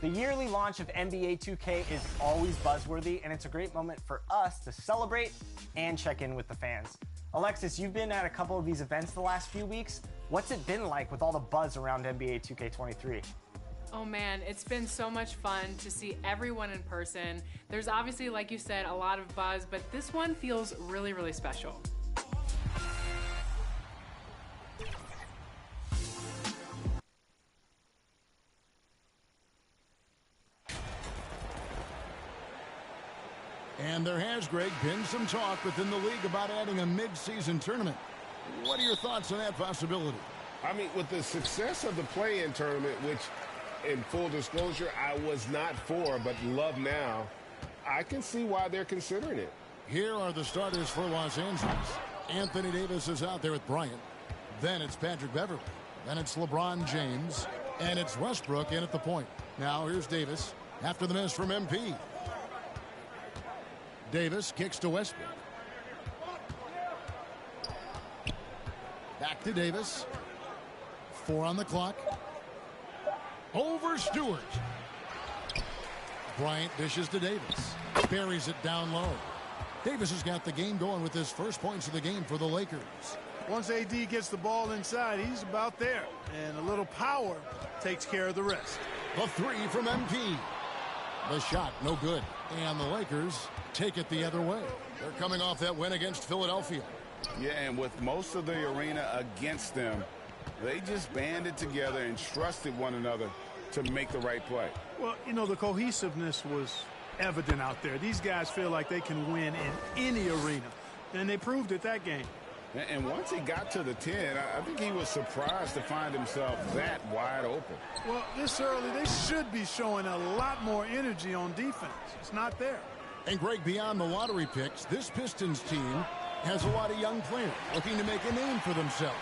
The yearly launch of NBA 2K is always buzzworthy, and it's a great moment for us to celebrate and check in with the fans. Alexis, you've been at a couple of these events the last few weeks. What's it been like with all the buzz around NBA 2K23? Oh man, it's been so much fun to see everyone in person. There's obviously, like you said, a lot of buzz, but this one feels really, really special. And there has, Greg, been some talk within the league about adding a mid-season tournament. What are your thoughts on that possibility? I mean, with the success of the play-in tournament, which, in full disclosure, I was not for, but love now, I can see why they're considering it. Here are the starters for Los Angeles. Anthony Davis is out there with Bryant. Then it's Patrick Beverley. Then it's LeBron James. And it's Westbrook in at the point. Now here's Davis after the miss from MP. Davis kicks to Westbrook. Back to Davis. 4 on the clock. Over Stewart. Bryant dishes to Davis. Buries it down low. Davis has got the game going with his first points of the game for the Lakers. Once AD gets the ball inside, he's about there. And a little power takes care of the rest. The 3 from MP. The shot, no good. And the Lakers take it the other way. They're coming off that win against Philadelphia. Yeah, and with most of the arena against them, they just banded together and trusted one another to make the right play. Well, you know, the cohesiveness was evident out there. These guys feel like they can win in any arena, and they proved it that game. And once he got to the 10, I think he was surprised to find himself that wide open. Well, this early, they should be showing a lot more energy on defense. It's not there. And Greg, beyond the lottery picks, this Pistons team has a lot of young players looking to make a name for themselves.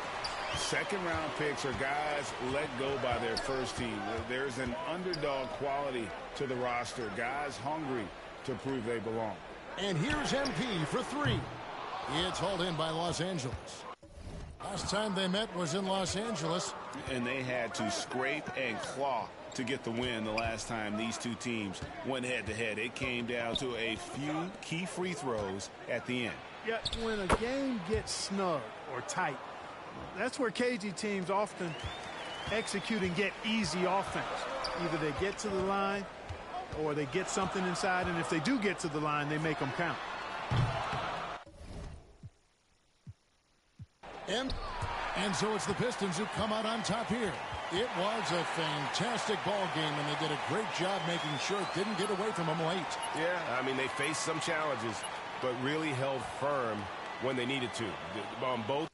Second-round picks are guys let go by their first team. There's an underdog quality to the roster, guys hungry to prove they belong. And here's MP for 3. It's hauled in by Los Angeles. Last time they met was in Los Angeles. And they had to scrape and claw to get the win the last time these two teams went head-to-head. It came down to a few key free throws at the end. Yet when a game gets snug or tight, that's where KG teams often execute and get easy offense. Either they get to the line or they get something inside, and if they do get to the line, they make them count. And so it's the Pistons who come out on top here. It was a fantastic ball game, and they did a great job making sure it didn't get away from them late. Yeah, I mean, they faced some challenges, but really held firm when they needed to. On both.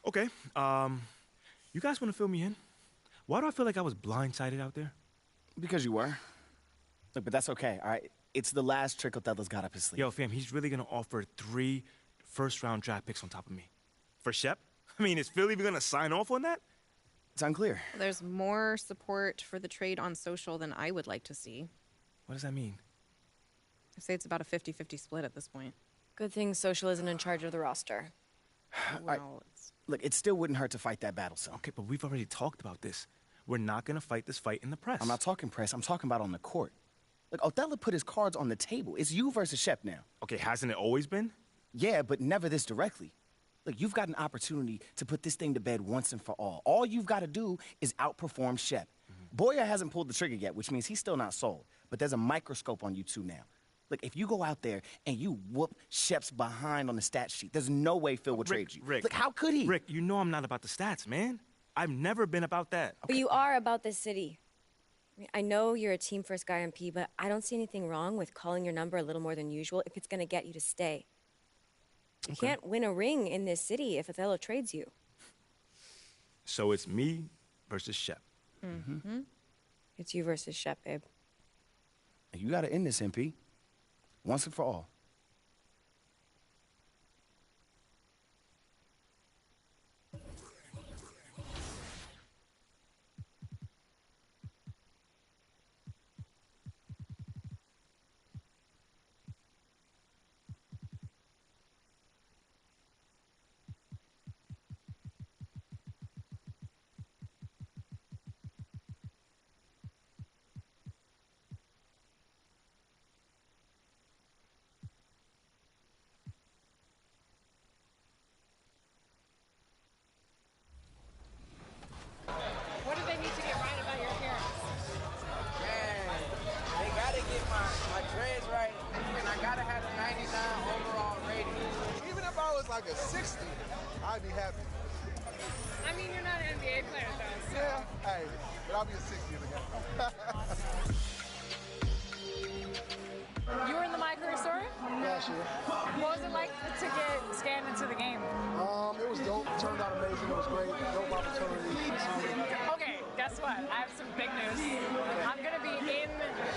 Okay, you guys want to fill me in? Why do I feel like I was blindsided out there? Because you were. Look, but that's okay, all right? It's the last trick Othello's got up his sleeve. Yo, fam, he's really going to offer 3 first-round draft picks on top of me. For Shep? I mean, is Philly even going to sign off on that? It's unclear. There's more support for the trade on social than I would like to see. What does that mean? I say it's about a 50-50 split at this point. Good thing social isn't in charge of the roster. Well, Look, it still wouldn't hurt to fight that battle, son. Okay, but we've already talked about this. We're not going to fight this fight in the press. I'm not talking press. I'm talking about on the court. Look, Othello put his cards on the table. It's you versus Shep now. Okay, hasn't it always been? Yeah, but never this directly. Look, you've got an opportunity to put this thing to bed once and for all. All you've got to do is outperform Shep. Boyer hasn't pulled the trigger yet, which means he's still not sold. But there's a microscope on you two now. Look, if you go out there and you whoop Shep's behind on the stat sheet, there's no way Phil will trade you. Rick, look, how could he? Rick, you know I'm not about the stats, man. I've never been about that. But you are about this city. I know you're a team-first guy on P, but I don't see anything wrong with calling your number a little more than usual if it's going to get you to stay. You can't win a ring in this city if Othello trades you. So it's me versus Shep. Mm-hmm. It's you versus Shep, babe. You got to end this, MP. Once and for all. like a 60, I'd be happy. I mean, you're not an NBA player, though. So. Yeah, hey, but I'll be a 60 in the game. You were in the My Career Story? Last year. What was it like to get scanned into the game? It was dope. Turned out amazing. It was great. Dope opportunity. Okay, guess what? I have some big news. I'm going to be in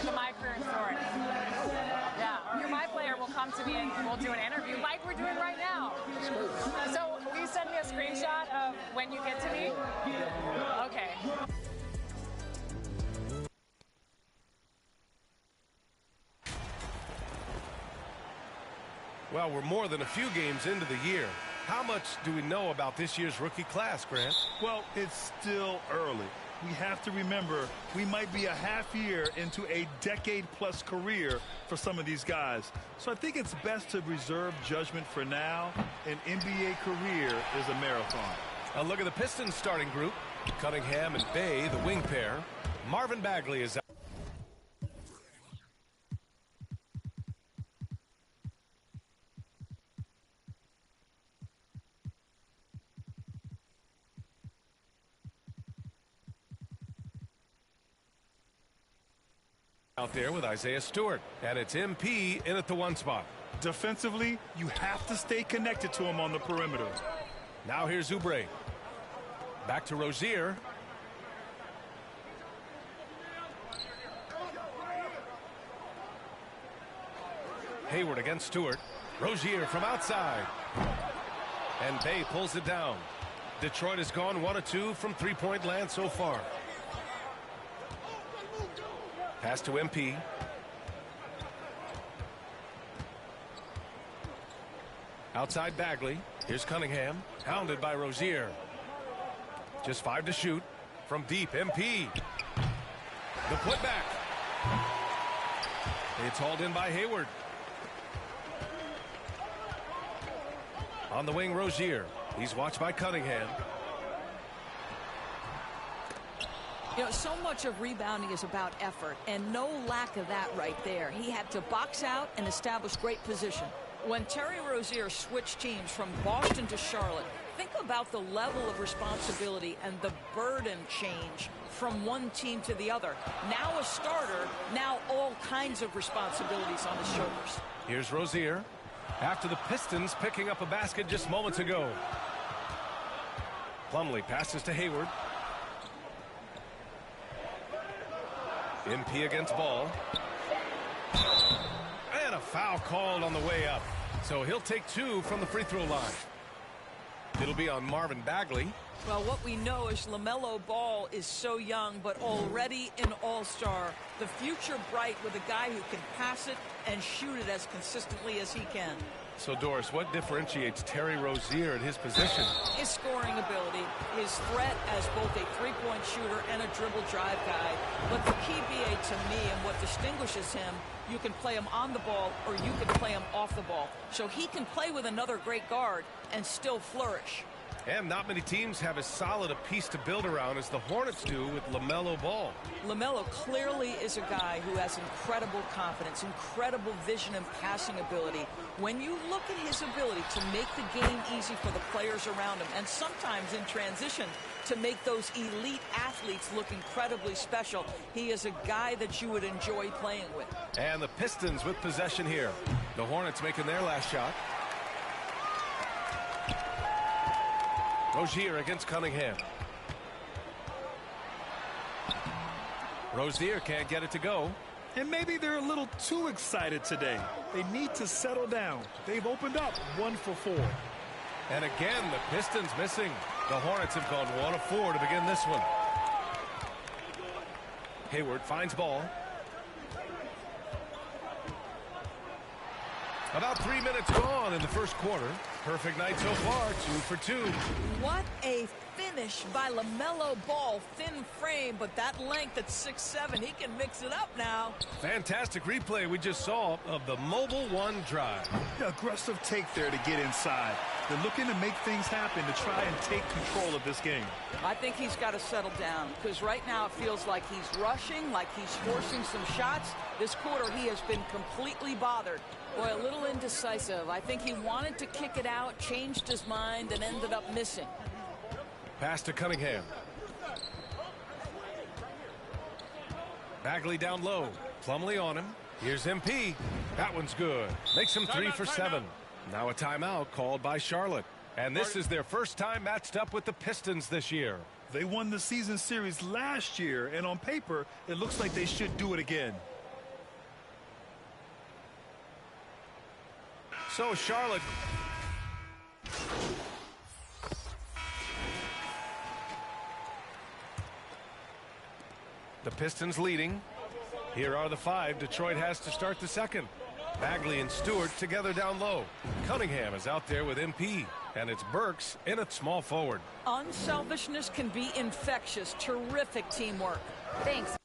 the My Career Story. Yeah, your My Player will come to me and we'll do an interview like we're doing right now. So will you send me a screenshot of when you get to me? Okay. Well, we're more than a few games into the year. How much do we know about this year's rookie class, Grant? Well, it's still early. We have to remember we might be a half year into a decade-plus career for some of these guys. So I think it's best to reserve judgment for now. An NBA career is a marathon. A look at the Pistons starting group. Cunningham and Bay, the wing pair. Marvin Bagley is out there with Isaiah Stewart, and it's MP in at the 1 spot. Defensively, you have to stay connected to him on the perimeter. Now here's Oubre. Back to Rozier. Hayward against Stewart. Rozier from outside. And Bay pulls it down. Detroit has gone 1 of 2 from three-point land so far. Pass to MP. Outside Bagley. Here's Cunningham. Hounded by Rozier. Just 5 to shoot. From deep, MP. The putback. It's hauled in by Hayward. On the wing, Rozier. He's watched by Cunningham. You know, so much of rebounding is about effort, and no lack of that right there. He had to box out and establish great position. When Terry Rozier switched teams from Boston to Charlotte, think about the level of responsibility and the burden change from one team to the other. Now a starter, now all kinds of responsibilities on his shoulders. Here's Rozier. After the Pistons picking up a basket just moments ago. Plumlee passes to Hayward. MP against Ball. And a foul called on the way up. So he'll take 2 from the free throw line. It'll be on Marvin Bagley. Well, what we know is LaMelo Ball is so young, but already an all-star. The future bright with a guy who can pass it and shoot it as consistently as he can. So, Doris, what differentiates Terry Rozier at his position? His scoring ability, his threat as both a three-point shooter and a dribble drive guy. But the key, BA, to me, and what distinguishes him, you can play him on the ball or you can play him off the ball. So he can play with another great guard and still flourish. And not many teams have as solid a piece to build around as the Hornets do with LaMelo Ball. LaMelo clearly is a guy who has incredible confidence, incredible vision and passing ability. When you look at his ability to make the game easy for the players around him, and sometimes in transition to make those elite athletes look incredibly special, he is a guy that you would enjoy playing with. And the Pistons with possession here. The Hornets making their last shot. Rozier against Cunningham. Rozier can't get it to go. And maybe they're a little too excited today. They need to settle down. They've opened up 1 for 4. And again, the Pistons missing. The Hornets have gone 1 of 4 to begin this one. Hayward finds Ball. About 3 minutes gone in the first quarter. Perfect night so far, 2 for 2. What a finish by LaMelo Ball. Thin frame, but that length at 6'7", he can mix it up now. Fantastic replay we just saw of the Mobile One drive. Aggressive take there to get inside. They're looking to make things happen to try and take control of this game. I think he's got to settle down because right now it feels like he's rushing, like he's forcing some shots. This quarter he has been completely bothered. Boy, a little indecisive. I think he wanted to kick it out, changed his mind, and ended up missing. Pass to Cunningham. Bagley down low. Plumlee on him. Here's MP. That one's good. Makes him 3 for 7. Now a timeout called by Charlotte. And this is their first time matched up with the Pistons this year. They won the season series last year, and on paper, it looks like they should do it again. So Charlotte. The Pistons leading. Here are the 5 Detroit has to start the second. Bagley and Stewart together down low. Cunningham is out there with MP. And it's Burks in at small forward. Unselfishness can be infectious. Terrific teamwork. Thanks.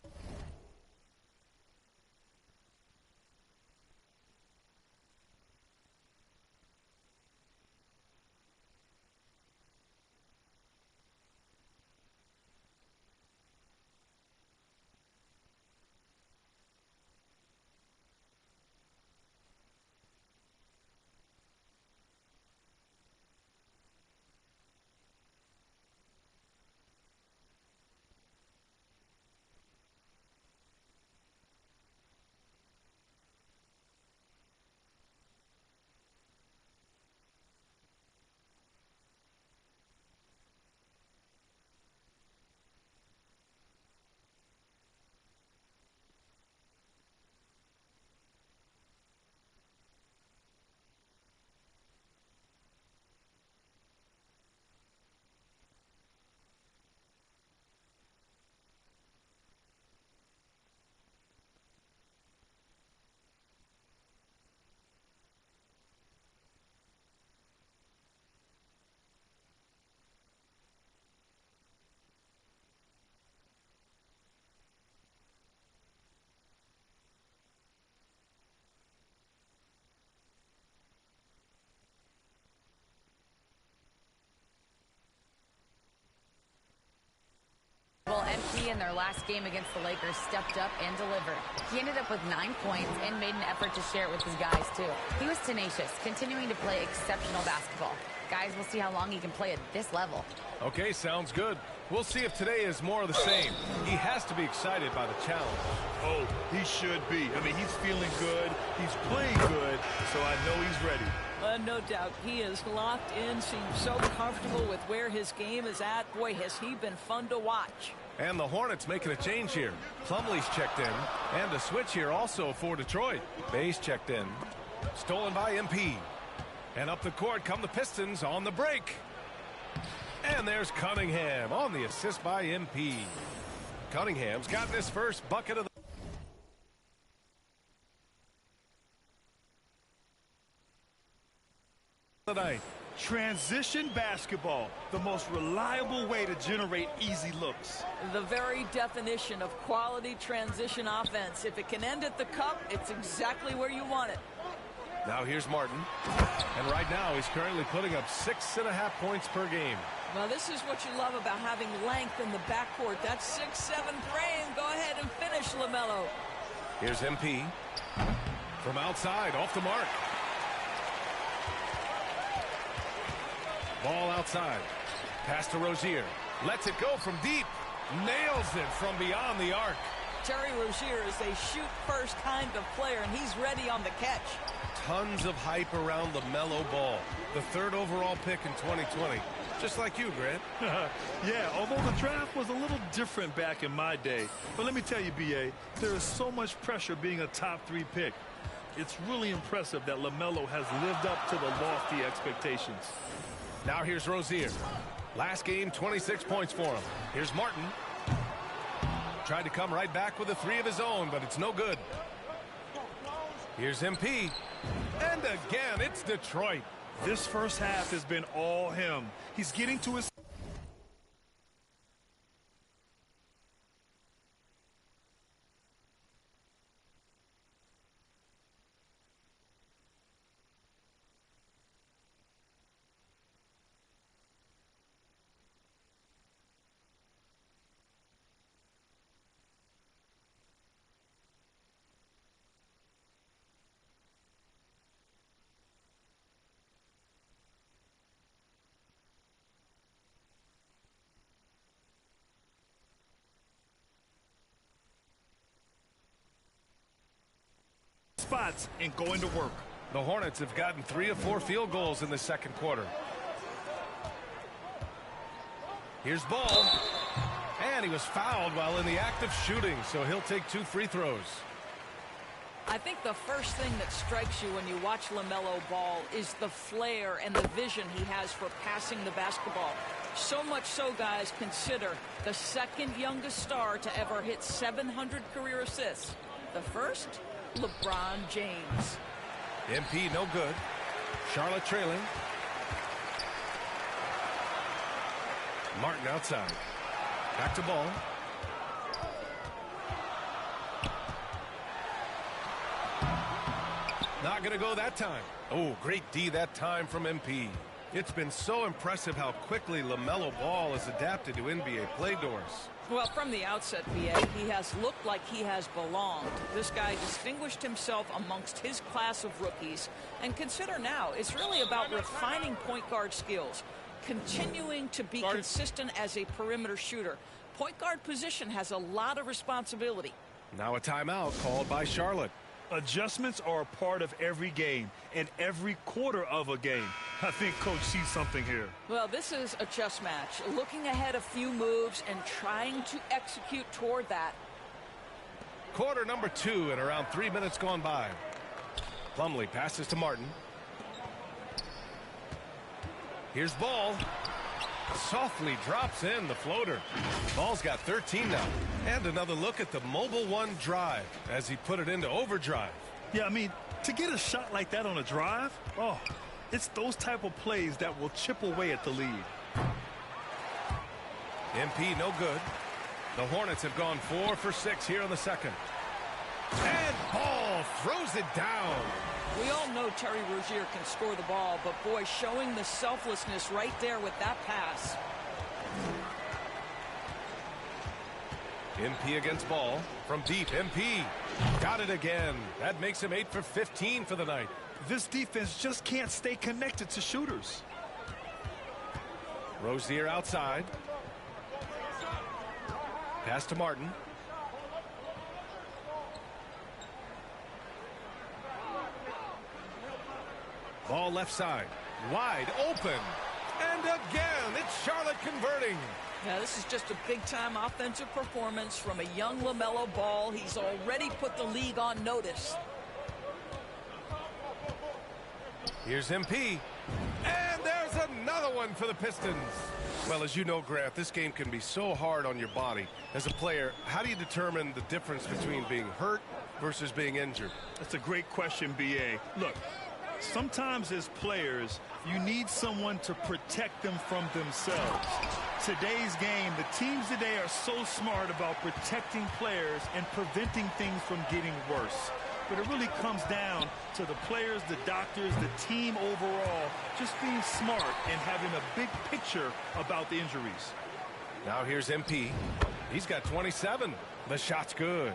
Well, MP in their last game against the Lakers stepped up and delivered. He ended up with 9 points and made an effort to share it with his guys, too. He was tenacious, continuing to play exceptional basketball. Guys, we'll see how long he can play at this level. Okay, sounds good. We'll see if today is more of the same. He has to be excited by the challenge. Oh, he should be. I mean, he's feeling good. He's playing good, so I know he's ready. No doubt. He is locked in, seems so comfortable with where his game is at. Boy, has he been fun to watch. And the Hornets making a change here. Plumlee's checked in. And a switch here also for Detroit. Bay's checked in. Stolen by MP. And up the court come the Pistons on the break. And there's Cunningham on the assist by MP. Cunningham's gotten his first bucket of the night. Transition basketball, the most reliable way to generate easy looks. The very definition of quality transition offense. If it can end at the cup, it's exactly where you want it. Now here's Martin. And right now he's currently putting up 6.5 points per game. Well, this is what you love about having length in the backcourt. That 6'7" frame. Go ahead and finish, LaMelo. Here's MP. From outside, off the mark. Ball outside. Pass to Rozier. Lets it go from deep. Nails it from beyond the arc. Terry Rozier is a shoot-first kind of player, and he's ready on the catch. Tons of hype around the LaMelo Ball. The 3rd overall pick in 2020. Just like you, Grant. Yeah, although the draft was a little different back in my day. But let me tell you, B.A., there is so much pressure being a top 3 pick. It's really impressive that LaMelo has lived up to the lofty expectations. Now here's Rozier. Last game, 26 points for him. Here's Martin. Tried to come right back with a 3 of his own, but it's no good. Here's MP. And again, it's Detroit. This first half has been all him. He's getting to his... spots and going to work. The Hornets have gotten 3 of 4 field goals in the second quarter. Here's Ball. And he was fouled while in the act of shooting, so he'll take 2 free throws. I think the first thing that strikes you when you watch LaMelo Ball is the flair and the vision he has for passing the basketball. So much so, guys, consider the second youngest star to ever hit 700 career assists. The first, LeBron James. MP no good. Charlotte trailing. Martin outside. Back to Ball. Not going to go that time. Oh, great D that time from MP. It's been so impressive how quickly LaMelo Ball has adapted to NBA play doors. Well, from the outset, B.A., he has looked like he has belonged. This guy distinguished himself amongst his class of rookies. And consider now, it's really about refining point guard skills, continuing to be consistent as a perimeter shooter. Point guard position has a lot of responsibility. Now a timeout called by Charlotte. Adjustments are a part of every game and every quarter of a game. I think Coach sees something here. Well, this is a chess match, looking ahead a few moves and trying to execute toward that. Quarter number 2 and around 3 minutes gone by. Plumlee passes to Martin. Here's Ball. Softly drops in the floater. Ball's got 13 now. And another look at the Mobile One drive as he put it into overdrive. Yeah, I mean, to get a shot like that on a drive, oh, it's those type of plays that will chip away at the lead. MP no good. The Hornets have gone 4 for 6 here in the second. And Ball throws it down. We all know Terry Rozier can score the ball, but boy, showing the selflessness right there with that pass. MP against Ball from deep. MP got it again. That makes him 8 for 15 for the night. This defense just can't stay connected to shooters. Rozier outside. Pass to Martin. Ball left side. Wide open. And again, it's Charlotte converting. Yeah, this is just a big-time offensive performance from a young LaMelo Ball. He's already put the league on notice. Here's MP. And there's another one for the Pistons. Well, as you know, Grant, this game can be so hard on your body. As a player, how do you determine the difference between being hurt versus being injured? That's a great question, B.A. Look, sometimes as players, you need someone to protect them from themselves. Today's game, the teams today are so smart about protecting players and preventing things from getting worse. But it really comes down to the players, the doctors, the team overall, just being smart and having a big picture about the injuries. Now here's MP. He's got 27. The shot's good.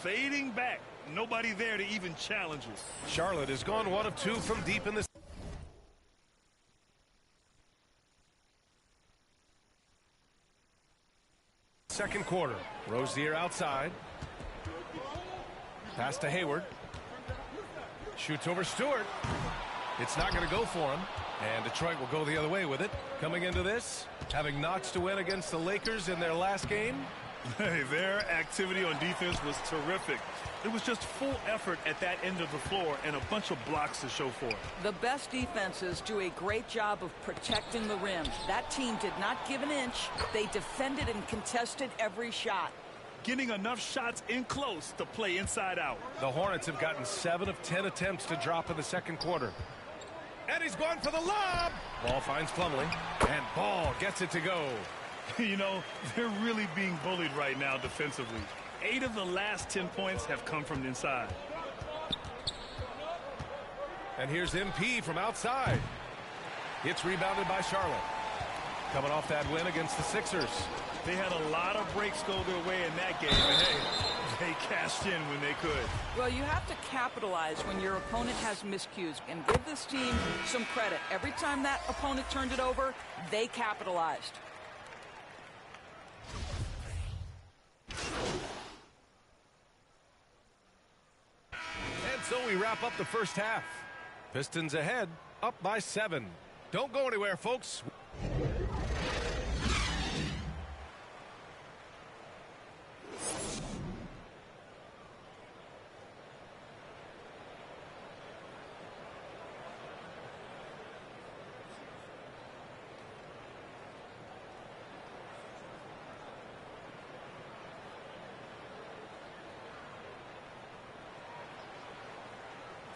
Fading back. Nobody there to even challenge it. Charlotte has gone 1 of 2 from deep in the second quarter. Rozier outside. Pass to Hayward. Shoots over Stewart. It's not going to go for him. And Detroit will go the other way with it. Coming into this, having notched a win against the Lakers in their last game. Hey, their activity on defense was terrific. It was just full effort at that end of the floor and a bunch of blocks to show for it. The best defenses do a great job of protecting the rim. That team did not give an inch. They defended and contested every shot. Getting enough shots in close to play inside out. The Hornets have gotten 7 of 10 attempts to drop in the second quarter. And he's going for the lob. Ball finds Plumlee. And Ball gets it to go. You know, they're really being bullied right now defensively. 8 of the last 10 points have come from the inside. And here's MP from outside. It's rebounded by Charlotte. Coming off that win against the Sixers. They had a lot of breaks go their way in that game, and hey, they cashed in when they could. Well, you have to capitalize when your opponent has miscues, and give this team some credit. Every time that opponent turned it over, they capitalized. And so we wrap up the first half. Pistons ahead, up by 7. Don't go anywhere, folks.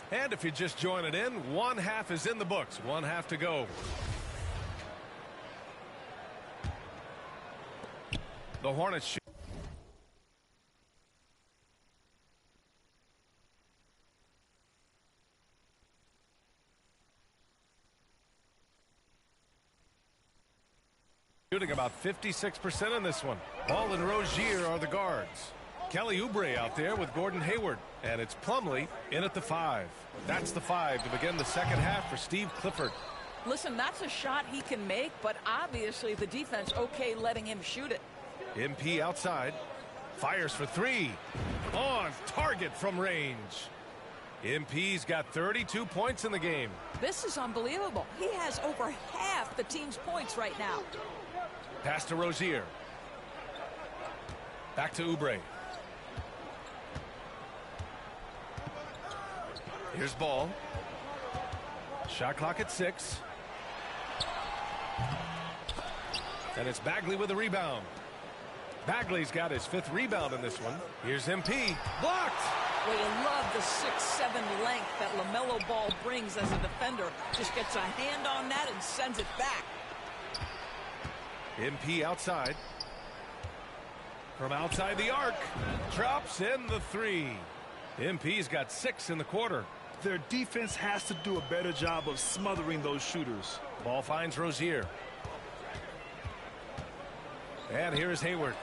And if you're just joining in, one half is in the books. One half to go. The Hornets shoot. Shooting about 56% in this one. Ball and Rozier are the guards. Kelly Oubre out there with Gordon Hayward. And it's Plumlee in at the 5. That's the 5 to begin the second half for Steve Clifford. Listen, that's a shot he can make, but obviously the defense okay letting him shoot it. MP outside. Fires for 3. On target from range. MP's got 32 points in the game. This is unbelievable. He has over half the team's points right now. Pass to Rozier. Back to Oubre. Here's Ball. Shot clock at 6. And it's Bagley with a rebound. Bagley's got his 5th rebound in this one. Here's MP. Blocked! Well, you love the 6'7" length that LaMelo Ball brings as a defender. Just gets a hand on that and sends it back. MP outside. From outside the arc. Drops in the 3. MP's got 6 in the quarter. Their defense has to do a better job of smothering those shooters. Ball finds Rozier. And here's Hayward.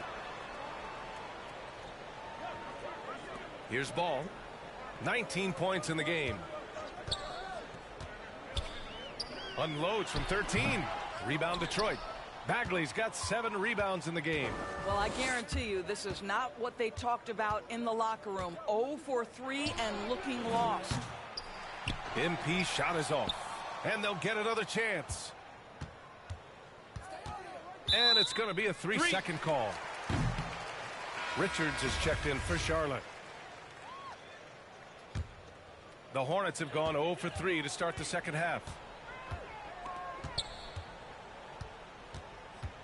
Here's Ball. 19 points in the game. Unloads from 13. Rebound Detroit. Bagley's got 7 rebounds in the game. Well, I guarantee you this is not what they talked about in the locker room. 0 for 3 and looking lost. MP shot is off. And they'll get another chance. And it's going to be a 3-second call. Richards is checked in for Charlotte. The Hornets have gone 0 for 3 to start the second half.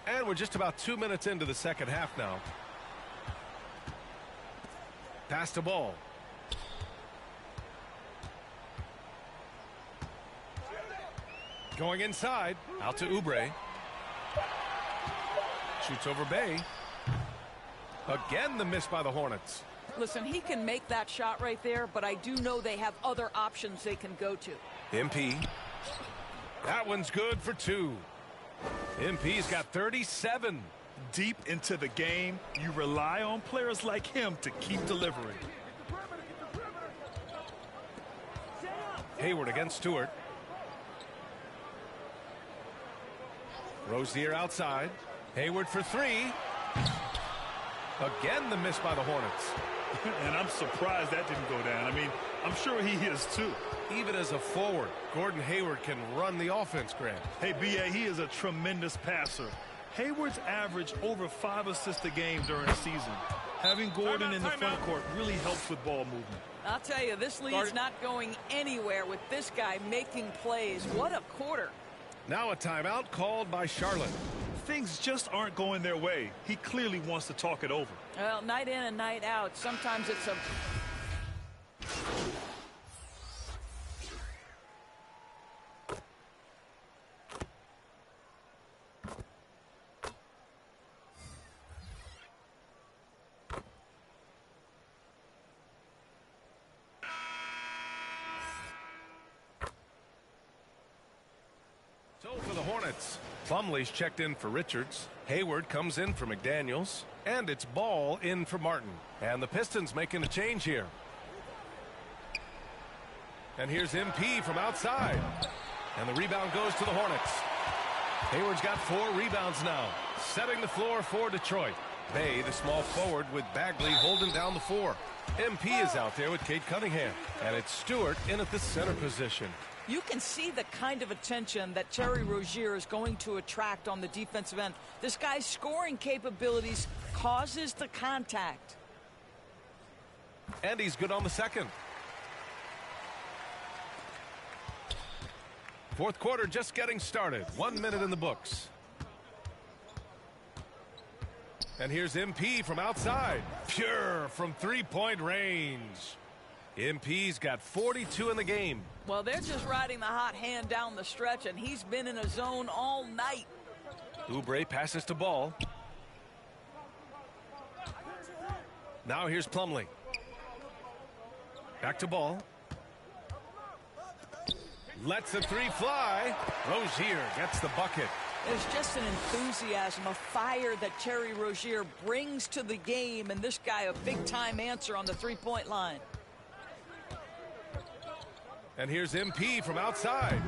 And we're just about 2 minutes into the second half now. Pass to Ball. Going inside. Out to Oubre. Shoots over Bay. Again, the miss by the Hornets. Listen, he can make that shot right there, but I do know they have other options they can go to. MP. That one's good for 2. MP's got 37. Deep into the game, you rely on players like him to keep delivering. Hayward against Stewart. Rozier outside. Hayward for 3. Again, the miss by the Hornets. And I'm surprised that didn't go down. I mean, I'm sure he is too. Even as a forward, Gordon Hayward can run the offense, Grant. Hey, B.A., he is a tremendous passer. Hayward's averaged over 5 assists a game during the season. Having Gordon in the front court really helps with ball movement. I'll tell you, this lead's not going anywhere with this guy making plays. What a quarter. Now a timeout called by Charlotte. Things just aren't going their way. He clearly wants to talk it over. Well, night in and night out, sometimes it's a... So for the Hornets, Plumlee's checked in for Richards. Hayward comes in for McDaniels. And it's Ball in for Martin. And the Pistons making a change here. And here's MP from outside. And the rebound goes to the Hornets. Hayward's got 4 rebounds now, setting the floor for Detroit. Bay, the small forward, with Bagley holding down the 4. MP is out there with Cade Cunningham. And it's Stewart in at the center position. You can see the kind of attention that Terry Rozier is going to attract on the defensive end. This guy's scoring capabilities causes the contact. And he's good on the second. Fourth quarter just getting started. 1 minute in the books. And here's MP from outside. Pure from three-point range. MP's got 42 in the game. Well, they're just riding the hot hand down the stretch, and he's been in a zone all night. Oubre passes to Ball. Now here's Plumlee. Back to Ball. Lets the 3 fly. Rozier gets the bucket. There's just an enthusiasm, a fire that Terry Rozier brings to the game, and this guy a big-time answer on the three-point line. And here's MP from outside.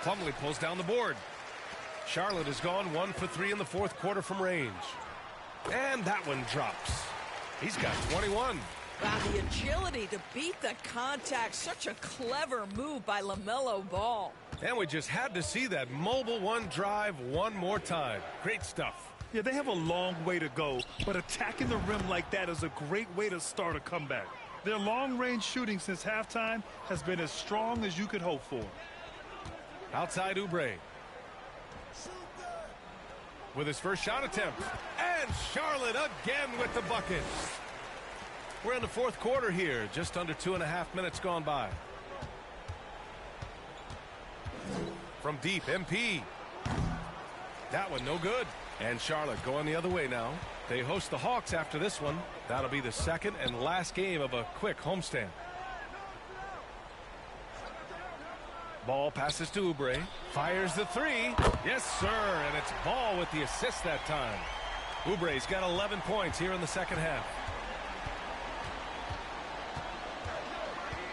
Plumlee pulls down the board. Charlotte has gone 1 for 3 in the fourth quarter from range. And that one drops. He's got 21. Wow, the agility to beat the contact. Such a clever move by LaMelo Ball. And we just had to see that mobile one drive one more time. Great stuff. Yeah, they have a long way to go, but attacking the rim like that is a great way to start a comeback. Their long-range shooting since halftime has been as strong as you could hope for. Outside Oubre. With his first shot attempt. And Charlotte again with the bucket. We're in the fourth quarter here. Just under 2.5 minutes gone by. From deep, MP. That one no good. And Charlotte going the other way now. They host the Hawks after this one. That'll be the second and last game of a quick homestand. Ball passes to Oubre. Fires the 3. Yes, sir. And it's Ball with the assist that time. Oubre's got 11 points here in the second half.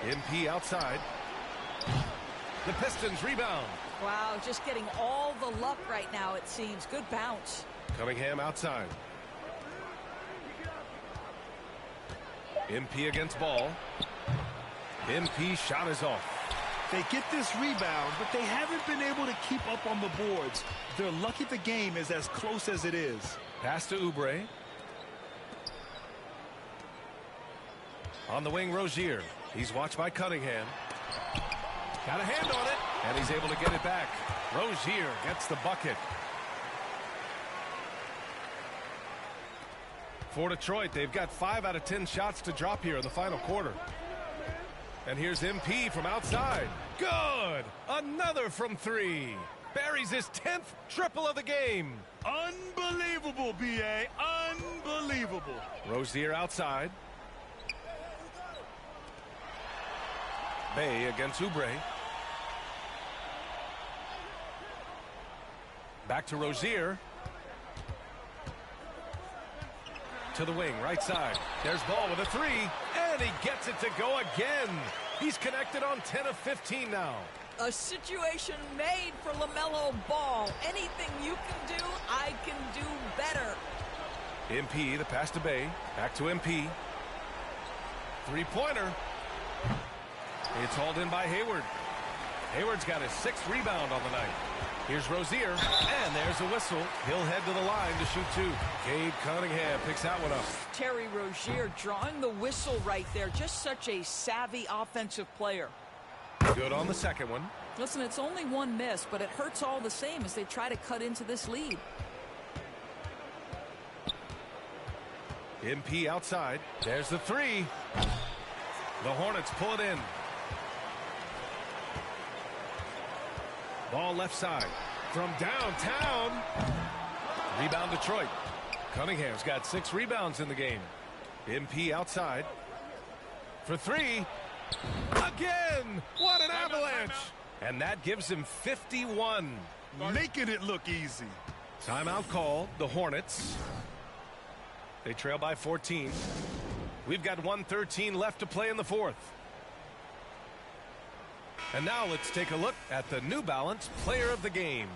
MP outside. The Pistons rebound. Wow, just getting all the luck right now, it seems. Good bounce. Cunningham outside. MP against Ball. MP shot is off. They get this rebound, but they haven't been able to keep up on the boards. They're lucky the game is as close as it is. Pass to Oubre. On the wing, Rozier. He's watched by Cunningham. Got a hand on it, and he's able to get it back. Rozier gets the bucket. For Detroit, they've got 5 out of 10 shots to drop here in the final quarter. And here's MP from outside. Good! Another from 3. Buries his 10th triple of the game. Unbelievable, B.A. Unbelievable. Rozier outside. Bay against Oubre. Back to Rozier. To the wing, right side. There's Ball with a 3, and he gets it to go again. He's connected on 10 of 15 now. A situation made for LaMelo Ball. Anything you can do, I can do better. MP, the pass to Bay. Back to MP. Three-pointer. It's hauled in by Hayward. Hayward's got his 6th rebound on the night. Here's Rozier, and there's a whistle. He'll head to the line to shoot 2. Cade Cunningham picks that one up. Terry Rozier drawing the whistle right there. Just such a savvy offensive player. Good on the second one. Listen, it's only one miss, but it hurts all the same as they try to cut into this lead. MP outside. There's the 3. The Hornets pull it in. Ball left side. From downtown. Rebound Detroit. Cunningham's got 6 rebounds in the game. MP outside. For 3. Again! What an avalanche! And that gives him 51. Making it look easy. Timeout call. The Hornets. They trail by 14. We've got 1:13 left to play in the fourth. And now let's take a look at the New Balance Player of the Game.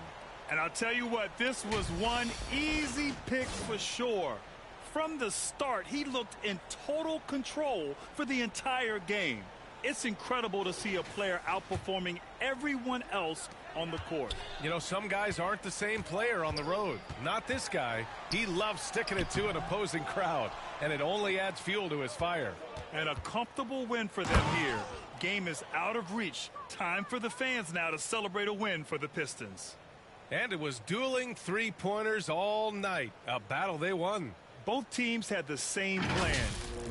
And I'll tell you what, this was one easy pick for sure. from the start, he looked in total control for the entire game. It's incredible to see a player outperforming everyone else on the court. You know, some guys aren't the same player on the road. Not this guy. He loves sticking it to an opposing crowd, and it only adds fuel to his fire. And a comfortable win for them here. Game is out of reach. Time for the fans now to celebrate a win for the Pistons. And it was dueling three-pointers all night. A battle they won. Both teams had the same plan.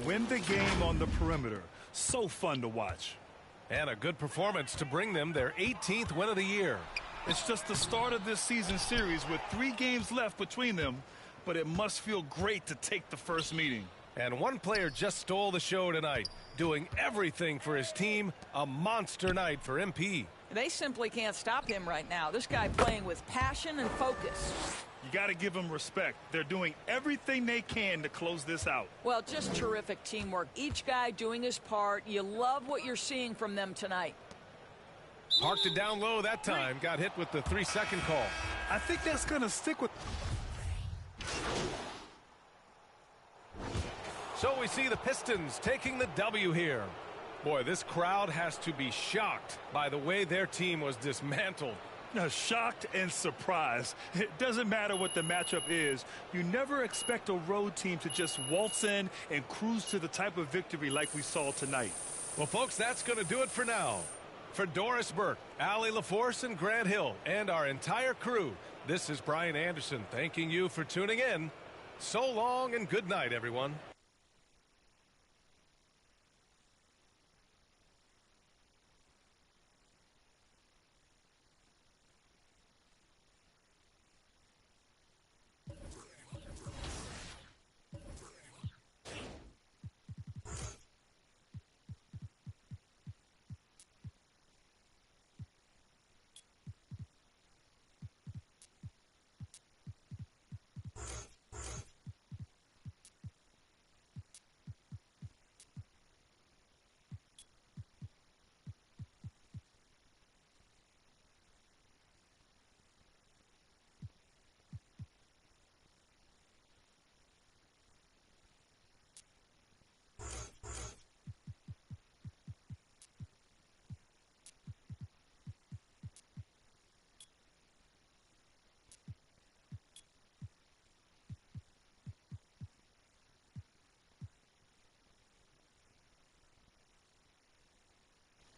Win the game on the perimeter. So fun to watch. And a good performance to bring them their 18th win of the year. It's just the start of this season series with 3 games left between them, but it must feel great to take the first meeting. And one player just stole the show tonight, doing everything for his team. A monster night for MP. They simply can't stop him right now. This guy playing with passion and focus. You got to give them respect. They're doing everything they can to close this out. Well, just terrific teamwork. Each guy doing his part. You love what you're seeing from them tonight. Parked it down low that time. Got hit with the 3-second call. I think that's going to stick with... So we see the Pistons taking the W here. Boy, this crowd has to be shocked by the way their team was dismantled. Now, shocked and surprised. It doesn't matter what the matchup is. You never expect a road team to just waltz in and cruise to the type of victory like we saw tonight. Well, folks, that's going to do it for now. For Doris Burke, Allie LaForce, and Grant Hill, and our entire crew, this is Brian Anderson thanking you for tuning in. So long and good night, everyone.